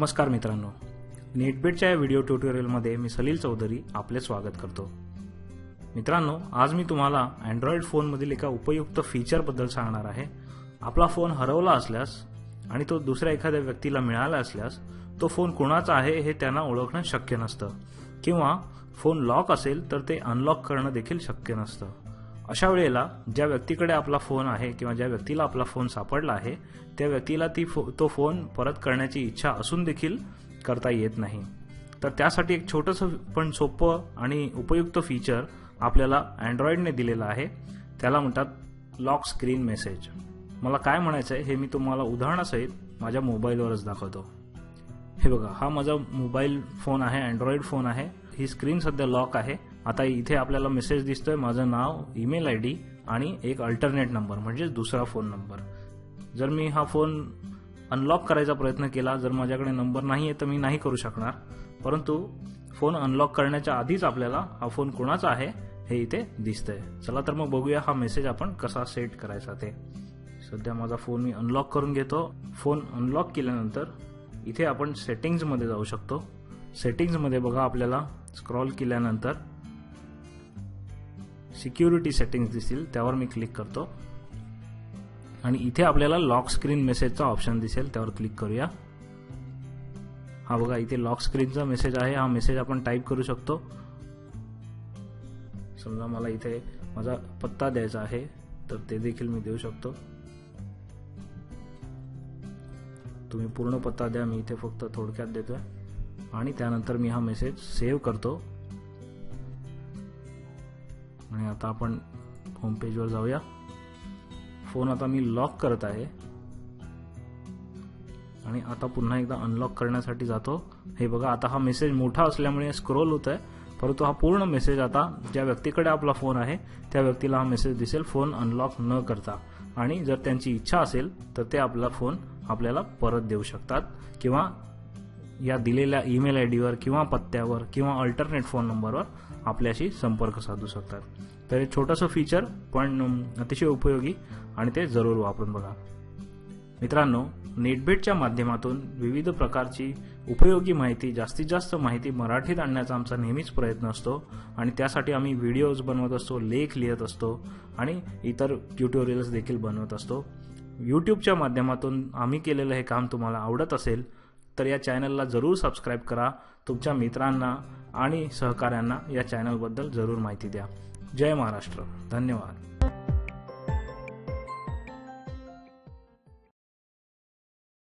नमस्कार मित्रांनो, नेटबीटच्या या व्हिडिओ ट्युटोरियलमध्ये मी सलील चौधरी आपले स्वागत करतो। मित्रांनो, आज मी तुम्हाला अँड्रॉइड फोनमधील एका उपयुक्त फीचरबद्दल सांगणार आहे। आपला फोन हरवला असल्यास आणि तो दुसऱ्या एखाद्या व्यक्तीला मिळाला असल्यास तो फोन कोणाचा आहे हे त्यांना ओळखणं शक्य नसतं किंवा फोन लॉक असेल तर ते अनलॉक करणं देखील शक्य नसतं। अशा वेळेला ज्या व्यक्तीकडे आपला फोन आहे किंवा ज्या व्यक्तीला आपला फोन सापडला आहे त्या व्यक्तीला तो फोन परत करण्याची इच्छा असून देखील करता येत नाही। तर त्यासाठी एक छोटंसं पण सोपं आणि उपयुक्त फीचर आपल्याला अँड्रॉइडने दिलेलं आहे, त्याला म्हणतात लॉक स्क्रीन मेसेज। मला काय म्हणायचं आहे हे मी तुम्हाला उदाहरणासहित माझ्या मोबाईलवरच दाखवतो। हे बघा, हा माझा मोबाईल फोन आहे, अँड्रॉइड फोन आहे। ही स्क्रीन सध्या लॉक आहे। आता इथे आपल्याला मेसेज दिसतोय, माझं नाव, ईमेल आयडी आणि एक अल्टरनेट नंबर म्हणजे दुसरा फोन नंबर। जर मी हा फोन अनलॉक करायचा प्रयत्न केला, जर माझ्याकडे नंबर नाहीये तर मी नाही करू शकणार, परंतु फोन अनलॉक करण्याच्या आधीच आपल्याला हा फोन कोणाचा आहे हे इथे दिसतंय। चला तर मग बघूया हा मेसेज आपण कसा सेट करायचा ते। सध्या माझा फोन मी अनलॉक करून घेतो। फोन अनलॉक केल्यानंतर इथे आपण सेटिंग्ज मध्ये जाऊ शकतो। सेटिंग्ज मध्ये बघा, आपल्याला स्क्रॉल केल्यानंतर सिक्युरिटी सेटिंग्ज दिसतील, त्यावर मी क्लिक करतो आणि इथे आपल्याला लॉक स्क्रीन मेसेजचा ऑप्शन दिसेल, त्यावर क्लिक करूया। हा बघा, इथे लॉक स्क्रीनचा मेसेज आहे। हा मेसेज आपण टाईप करू शकतो। समजा मला इथे माझा पत्ता द्यायचा आहे तर ते देखील मी देऊ शकतो। तुम्ही पूर्ण पत्ता द्या, मी इथे फक्त थोडक्यात देतोय आणि त्यानंतर मी हा मेसेज सेव्ह करतो। आणि आता आपण होम पेजवर जाऊया। फोन आता मी लॉक करत आहे आणि आता पुन्हा एकदा अनलॉक करण्यासाठी जातो। हे बघा, आता हा मेसेज मोठा असल्यामुळे स्क्रोल होत आहे, परंतु हा पूर्ण मेसेज आता ज्या व्यक्तीकडे आपला फोन आहे त्या व्यक्तीला हा मेसेज दिसेल फोन अनलॉक न करता। आणि जर त्यांची इच्छा असेल तर ते आपला फोन आपल्याला परत देऊ शकतात किंवा या दिलेल्या ईमेल आयडीवर किंवा पत्त्यावर किंवा अल्टरनेट फोन नंबरवर आपल्याशी संपर्क साधू शकतात। तर हे छोटंसं फीचर पण अतिशय उपयोगी आणि ते जरूर वापरून बघा। मित्रांनो, नेटबीटच्या माध्यमातून विविध प्रकारची उपयोगी माहिती, जास्तीत जास्त माहिती मराठीत आणण्याचा आमचा नेहमीच प्रयत्न असतो आणि त्यासाठी आम्ही व्हिडिओज बनवत असतो, लेख लिहित असतो आणि इतर ट्युटोरियल्स देखील बनवत असतो। यूट्यूबच्या माध्यमातून आम्ही केलेलं हे काम तुम्हाला आवडत असेल तर या चॅनलला जरूर सबस्क्राईब करा। तुमच्या मित्रांना आणि सहकाऱ्यांना या चॅनलबद्दल जरूर माहिती द्या। जय महाराष्ट्र, धन्यवाद।